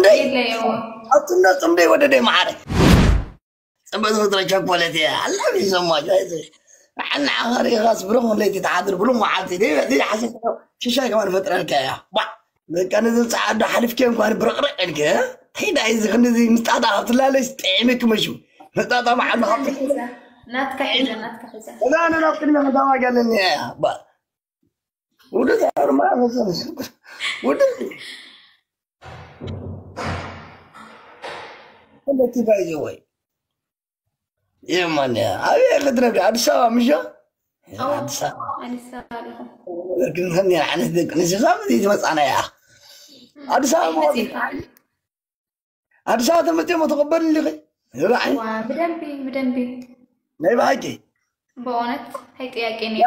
صمدي يلا يو أتونا صمدي وده دي معارك صمدي وترى شوكولاتة الله بيسمى جايزة عنا آخر خاص بروم اللي تتعادل بروم معاتي دي حسيت شو شيء كمان فترة الكيا كان إذا سعد حلف كم كان برقرق الكيا حين عايز خلني زي مستعد أطلع ليش تعمك مشو مستعد مع النهار ناتك حزة لا أنا ناقل من دوا قال لي يا با وده تعرف ما مثلا وده ولا تباي جوي يا مان يا أبي أقدر أبي أدسا مشى أدسا لكن هني عن ذيك نسيسام دي بس أنا يا أدسا ما أدسا تمتى ما تقبل لي راعي بدنبي ما يبغاكي بونت هي تياكيني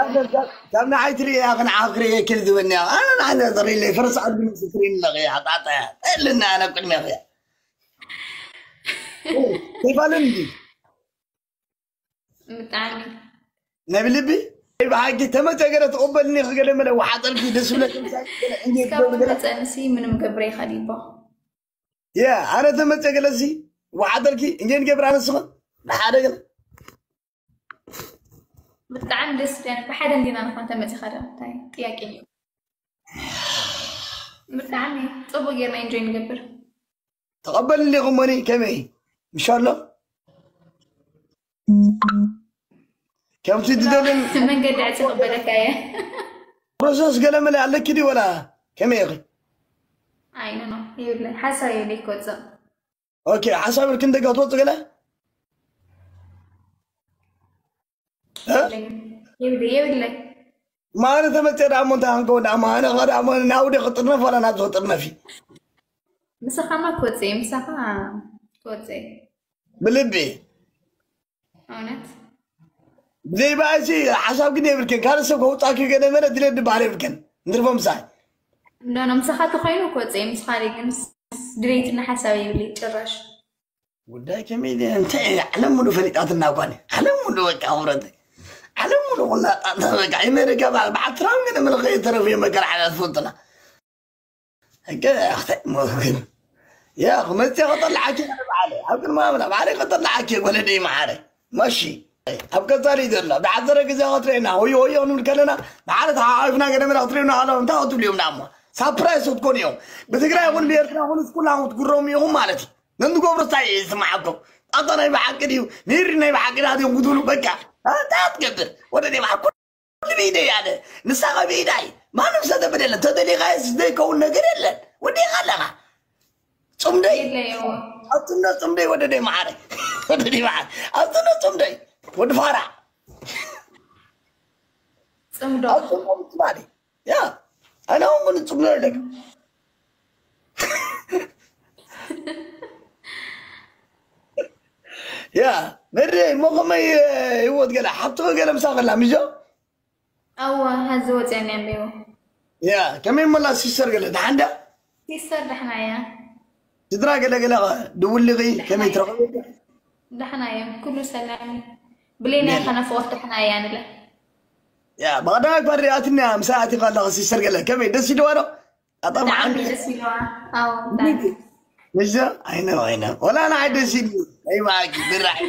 كم نعيتري يا أخي عاقري كل ذوني أنا عندي ضري لي فرص عندي مسكرين لغي حطعتها إلا أنا كل ما فيها كيف ألندي متعني نبي لبي يبغاكي تمتى قرأت تقبلني خجل من واحد ألقي دسولة كم تنسي من مقبري خليبة يا أنا تمتى جلسي واحد ألقي إنجين قبر أنا سخن ما حدا قال بتعمل دس يعني بحدا عندنا أنا كنت متى خدم تياكيني بتعني طبق يا ما ينجي نقبر تقبل اللي غماني كمي إن شاء الله كم تدلن من قد أتقبلك يا بروسس قلم اللي على كذي ولا كم يا أخي أينو يقول حسا يلي كوزا أوكي حسب الكنت قطوط قلا ها يقول ما أنا ثمت رامون تانكو ناما أنا غير أما ناودي خطرنا فلا ناس خطرنا في مسخة ما كوزي مسخة كوزي بلبي أونت بدي بعشي حسب كده يمكن كان سوق تاكي كده مرة دليل بعرف يمكن نرفهم ساي لا أنا مسخة تخينو كوزي مسخة لكن دريتنا حسابي يقولي ترش وده كمية أنت علم منو فريقات الناقاني علم منو كأمرتي علم منو والله أنا قايم رجع بعد ترام كده من الغيط ترى في مكان على الفوطنا كده أختي ممكن يا أخي ما تيجي طلعك أنا بعلي أبكر ما أنا بعلي طلعك ولا دي معارك ماشي أبكر صاري دلنا بعد ذلك إذا أطرينا هوي أنا مكلنا بعد عارفنا كده من أطرينا على أنت أطول يوم نامه سبرايز وتكون يوم بتقرأ يوم بيرتنا هون سكولنا وتقولهم يوم مالتي نندو قبر تاي اسمعكم أنا يبغى كده نيرنا يبغى كده هذا يقولوا بكا تقدر ولا دي معكم كل بيدي يعني نساق بيدي ما نفسه ده بدل تدلي غايس ده كون نقرأ ودي غلقة صمدي أتونا صمدي وده دي معارك وده دي معارك أتونا صمدي وده فارع صمدو أتونا صمدي يا أنا هم من صمدي لك يا مري مغمى يود قال حطوا قال مسافر لا مجو أو هزوت يعني أميو يا كمين ملا سيسر قال ده عنده تيسر دحنايا تدرى قال دول لي غي كمين ترى دحنايا كله سلام بلينا خنا فوق دحنايا يعني لا يا بعدك برياتنا مساعتي قال له سيسر قال كمين دسي دوارو طبعا أو مش ده I know ولا أنا عايز أسير أي معك بالراحة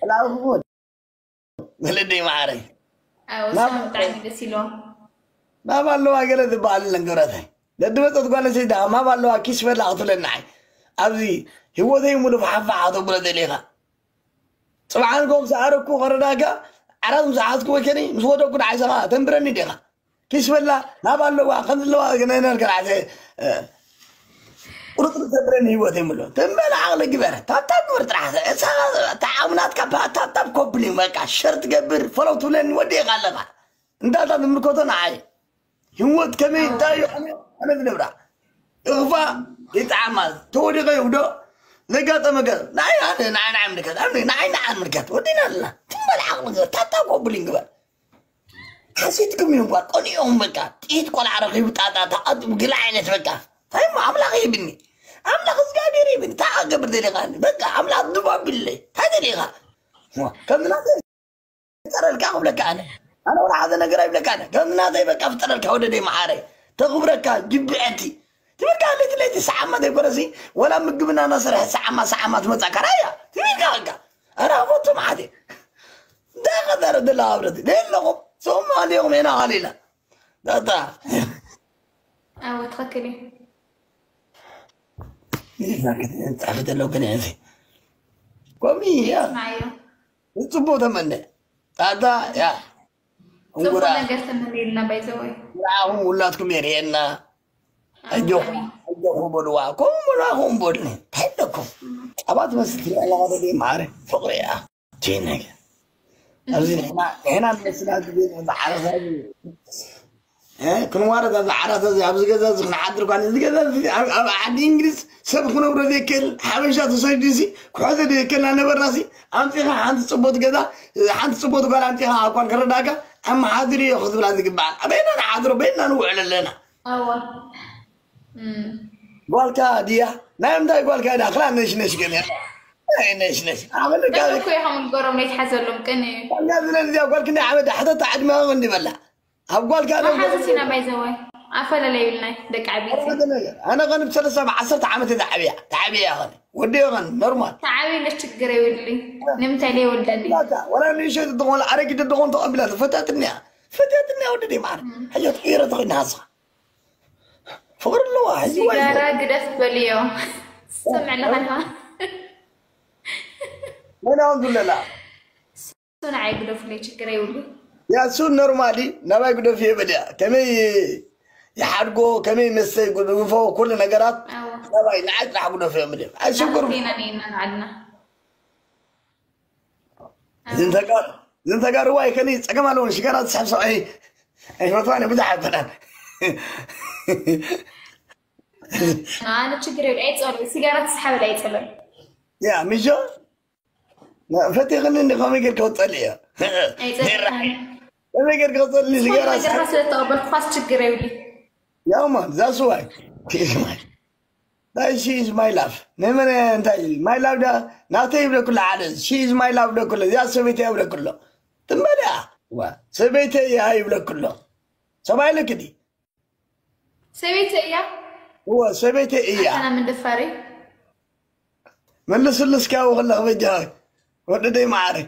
لا أقول ولا دي معاري أو سام تاني دسيلو ما بالله أقول ده بال لنقرأه ده دوت تقول سيدا ما بالله كيس ولا عطول النعي أبدي هو ده يملو بحفة عطول بلده ليها طبعا قوم سعركوا غرداك عرض ساعاتكوا كني مسودوا كنا عايزة تنبرني ديها كيس ولا ما بالله أخذ الله جنينا نرجع عليه ورطل تبرني هو تملو تمل عقل جبره تقبر تراح تعاونات كبا تطب كوبلي ما شرط جبر فلو تولن ودي غلقه انت هذا من كوتنا عاي يموت كمين تايو انا بنبرا اغفا يتعامل توري غيودو لقاط مقال ناي نعم نكت ناي نعم نكت ودينا لا تمل عقل تطب كوبلي جبر حسيتكم يوم قال يوم بكا تيت كل عرقي وتاتا قلع عينت بكا فاهم عملا غيبني عملا خزقابي ريبني تعال قبر دي لغاني بكا عملا الضباب بالله هذا لغا كم نادي ترى الكاغب لك انا ولا هذا نقرب لك انا كم نادي بكا افتر الكودة دي معاري تغبرك جبعتي تبقى ليت ليت ساعة ما تقولسي ولا مقبنا نصر ساعة ما تمسك رايا تبقى أنا أفوت معدي ده قدر دلا أبردي ده لهم ثم اليوم هنا علينا ده تفكري انت عرفت لو كان عندي قومي يا معايا تصبوا تمنى هذا يا صبوا نقر تمني لنا بايزوي راهم ولادكم يرينا أجوهم بدوا كم راهم بدني تحدكم أبغى بس ترى الله هذا دي ماره فقري يا جينك أزين هنا مثلا تبين بعرف كن وارد هذا عرض هذا أبغى كذا زخنا عدرو كان كذا عاد إنجليز سبخنا برا كل حبشة تصيديسي كذا ذيكل أنا براسي أنت عند صبوت كذا عند صبوت قال أنت ها أكون كرداك أما حاضري يأخذ بلادك بعد أبينا نحاضر بيننا نوعل لنا قال كاديا نعم ده قال كاديا خلنا نش كذا نش عمل كذا كوي هم القرم يتحسر لهم كني قال لنا قال كنا عمد حتى تعد ما غني بلا قال كذا ما حاسسين بايزوي عفلا ليلنا دك عبيتي أنا غني بثلاثة عشرة عامة تعبية يا غني ودي غني نورمال تعبي ليش تقري ولي نمت عليه ولدني لا ولا نيشة تدخل عرق تدخل تقبلها فتاتني ودي معنا هي كثيرة تقول ناسها فقر الله واحد سيجارة قدس بليو سمعنا عنها أنا الحمد لله سون عيقدو في لي تقري ولي يا سون نورمالي نما يقدر فيه بدأ كمي يحرقوا كمي مسي يقولوا فوق كل نجارات نما ينعاد راح يقدر فيه بدأ أشكر فينا نينا عدنا زنتقار رواي كني تكملون شكرات سحب صحيح أي مطواني بدأ بنان أنا تقري العيد صار سيجارة تسحب العيد صار يا ميجو لا فتي غني قومي قال كوطليا قومي قال كوطلي سيجاره سيجاره تقبل خاص تقري ولي يا ما ذا سواي that she is my love نمن انت my love ده ناتي يبدا كل عدد she is my love ده كله يا سبيتي يبدا كله تمبلا سبيتي يا يبدا كله سباي لك دي سبيتي يا هو سبيتي يا انا من دفاري من لسلس كاو غلا وجهك ودي معري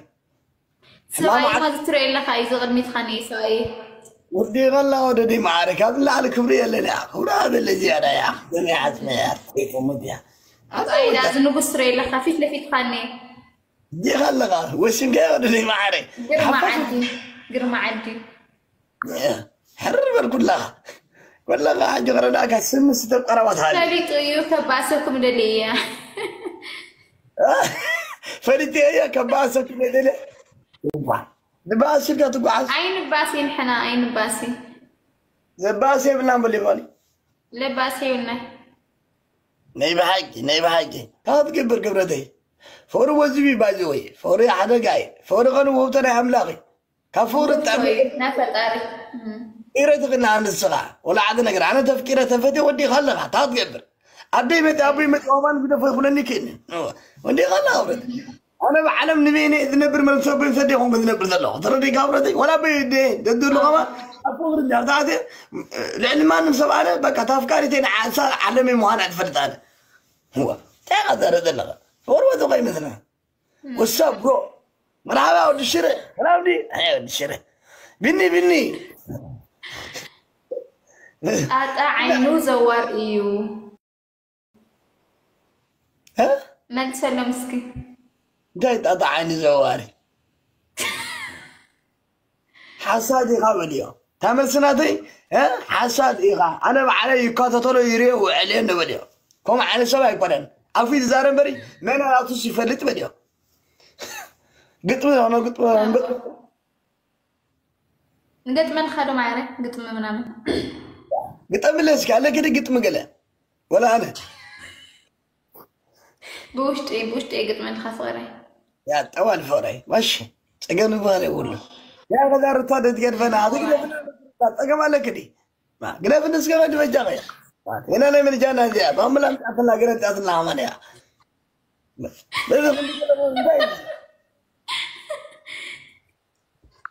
سواي ما ترى لك عايز غني تخني سواي ودي غلا ودي معرك هذا اللي على كبرية اللي لا هذا اللي زيادة يا دنيا عزمة يا كيف مديا هاي لازم نقص ري لك خفيف لفيت خاني دي غلا وش نجا ودي معرك قرم عدي حرر كلها حاجة غير ذاك السم ستة قرابات هذه فريت أيوة كباسكم دليا فريت أيوة كباسكم دليا نباسي كاتو قاعد أين باسين حنا أين باسي نباسي بنام بالي لباسي ولا نيب حاجي هذا كبرتي فور وزبي باجوي فور حدا جاي فور غنو وتر عملاقي كفور التعبير نفتاري إيرتك عن الصلاة ولا عاد نقرأ أنا تفكير تفتي ودي خلها تقبر أبي مت أومان بده فيقولني كين ودي خلها أنا بعلم نبيني إذا نبر من سوبر صديقهم بدنا نبر ذلوا ترى دي قابرتي ولا بيدي ددول لغما أفوق الرجال تاعتي لأن ما نمسب أنا بقى تفكاري تين عسى علمي مهانا فرد أنا هو تقدر ذلوا فوروا ذوقي مثلا والسب برو مرحبا ودي الشري مرحبا ودي الشري بني أتا عينو زوار إيو ها؟ ما تسلم مسكي دايت أتا عيني زواري حساد إيغا اليوم تامل سناتي ها؟ حساد إيغا أنا علي كاتطولو يريه وعلينا بديو كوم على سبايك بدن أفيد زارن بري من أنا أتوسي فلت بديو قلت من خدو معنا قلت من منامن قلت من ليش قال لك كده قلت مقلة ولا أنا بوشتي قلت من خسارة يا توال فوري ماشي تقول فوري ولا يا غدار تاد تقرفنا هذا كده تقول ما لك دي ما قلنا في الناس كمان تبجع هنا أنا من جانا زياد هم لا تعطنا قلنا تعطنا عمل يا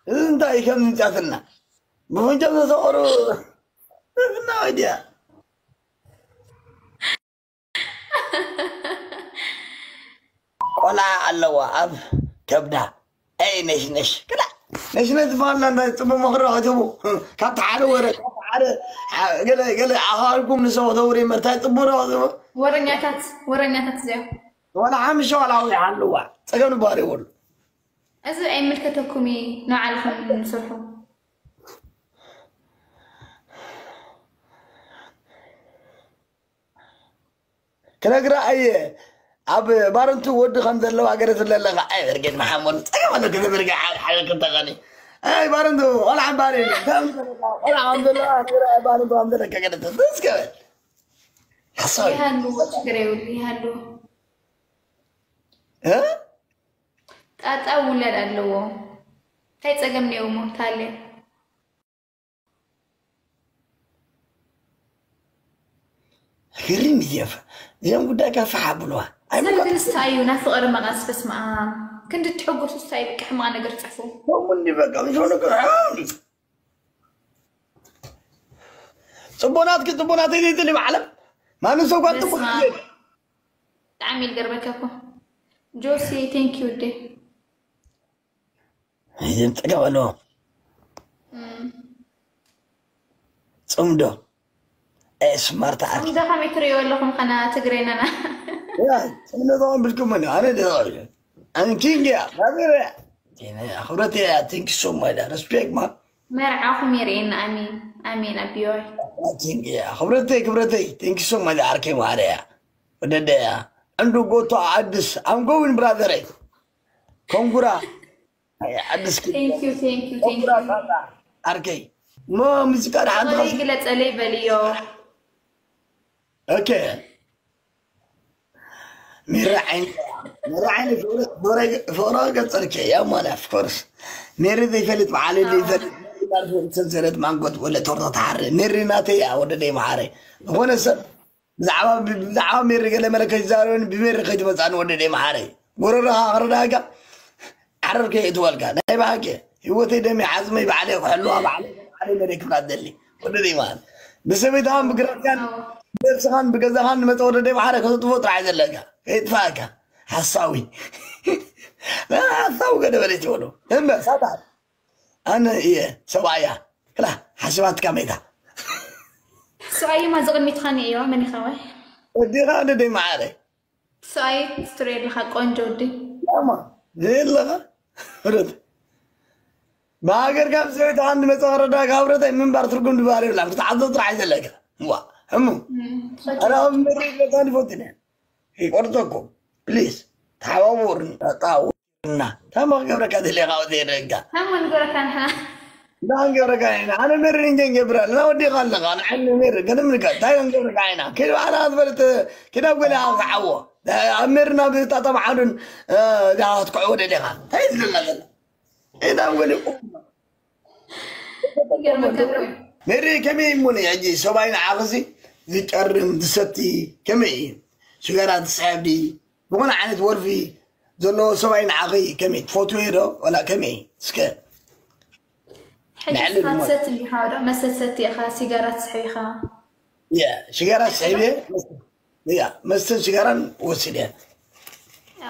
انت اي كم تعطنا ما هو جاب صورو نوديا ولا اللوا أب كبدا أي نش كلا نش نتفعل لنا تبغى مغرى تبغى كتعال ورا قال عهاركم نسوا دوري مرتاح تبغى ورنياتات زيو ولا عم شو على وجه اللوا تجون باري ولا أزو أي ملكتكمي نعرفهم نصرحهم كنا قرأ أي أب بارنتو ود خمسة لو أقرأت الله أي رجال محمد أي ولا كذا برجع حاجة كنت غني أي بارنتو ولا عم بارين ولا عم بالله بارنتو عم بالله كذا بس كمان حصل يهلو وتقرأوا يهلو ها أتأول اللو هاي تجمعني يومه تالي غيرين زيف زين قد كافح بلوه أنا بنستعيو نفقر مغاس بس ما كنت تحقوا تستعيو بك حما أنا قرت عفو هو مني بقى مش هناك عامل صبونات اللي معلم ما نسوق أنت بس تعمل قربك أكو جوسي ثانك يو دي زين تقبلوا صمدو سمارت عارف صمدو خمي تريو لكم قناة تقرين أنا يا صمدو طبعا بلكم أنا ده أنا كينج يا خبير يعني أخبرتي يا تينك سو ماي ده رسبيك ما مرعاكم يرين آمين أبيوي كينج يا خبرتي تينك سو ماي ده أركي ماريا وده ده عنده go to Addis I'm going brother كونغورا Addis thank you أركي ما مزكار حد غادي قلت علي بليو اوكي ميرعين فورا قصرك يا مالا اوف كورس ميري ذي فلت معالي اللي فلت سلسلة مانقوت ولا تورطة تحري ميري ناتي يا ودني معاري وانا سب زعوا ميري قال ملك الزارون بميري خيط مسعن ودني معاري وررها غرداقا عررك يتوالك نايب هاكي هو تيدمي عزمي بعليه وحلوها بعليه مريك بلادلي ودني معاري بسبيتهم بقرأتان بسخان بقزخان متورد دي معارك وتطفوط راح يزلقها يتفاكا حصاوي لا حصاوي قد بليت يقولوا هم ساتر أنا إيه سوايا لا حسبات كاميدا سؤالي ما زغل متخاني أيوة ماني خواي ودي غانا دي معارك سؤالي ستريد لها قونجو دي لا ما زين لغا رد ما أقر كم سويت عندي متورد داك هورد من بارتركم دبالي ولا متعدد راح يزلقها وا همو أنا أمري لكاني فوتني يقرطكم بليز تاورنا تما قبرك هذه اللي غاودي رجع هم نقول كان حنا لا قبرك أنا مري نجي قبر لا ودي غلق أنا حنا مري قدم لك تاي قبرك عينا كده أنا أثبت كده أقول عوا أمرنا بتطبع عن ده تقعد لها تاي زلنا إذا أقول مري كمي مني أجي سبعين عغزي ذكرم دستي كمي شجرات سعبدي بقول عن تورفي زلوا سبعين عغي كمي فوتويرو ولا كمي سكر حجز خاصة اللي حاضر مسست يا خا سيجارات صحيحة يا شجرات سعيبة يا مست شجران وسيلة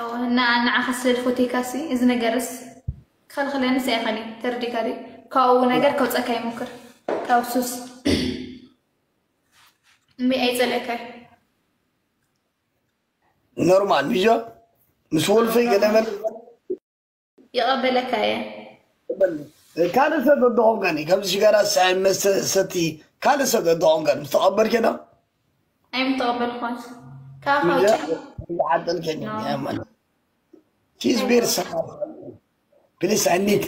أو أنا خاصة الفوتي كاسي إذا نجرس خلينا نسأل خلي تردي كاري كاو نجر كوت أكاي مكر كاو سوس مي أي زلكة نورمال بيجو مسؤول في كلام يقبلك يا كان سد دونغاني كم شجرة سعي مس ستي كان سد دونغان مستقبل كده أي متقبل خالص كافوتي عاد الكلام يا مان كيس بير سمار بليس عنيت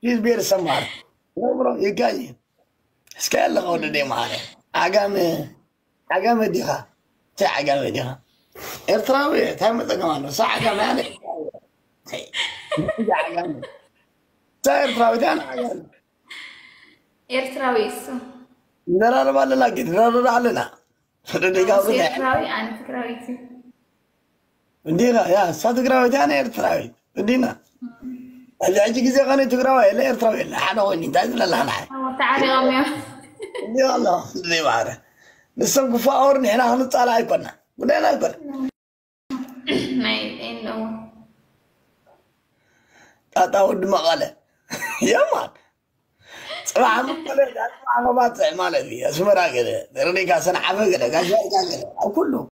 كيس بير سمار نمرو يجاي سكال لغود دي معايا عقام ديها تا عقام ديها إرتراوي تام تكمان صح عقام يعني عقام تا إرتراوي تانا عقام إرتراوي سو نرى بالله لا كده نرى علينا إرتراوي أنا تكراويتي ودينا يا صدقراوي تانا إرتراوي ودينا اللي عندي كذا غني تقراوي لا إرتراوي لا حنا وين دايز لا لا تعالي غمية يلا زي ما عارف نسم كفاور نحن هنطلع يكون بدنا يكون ما إنه تاود مقالة يا مان صراحة مقالة ما بات مالتي اسمه راجل ترني كاسن حفظ كده كاشوا كده كله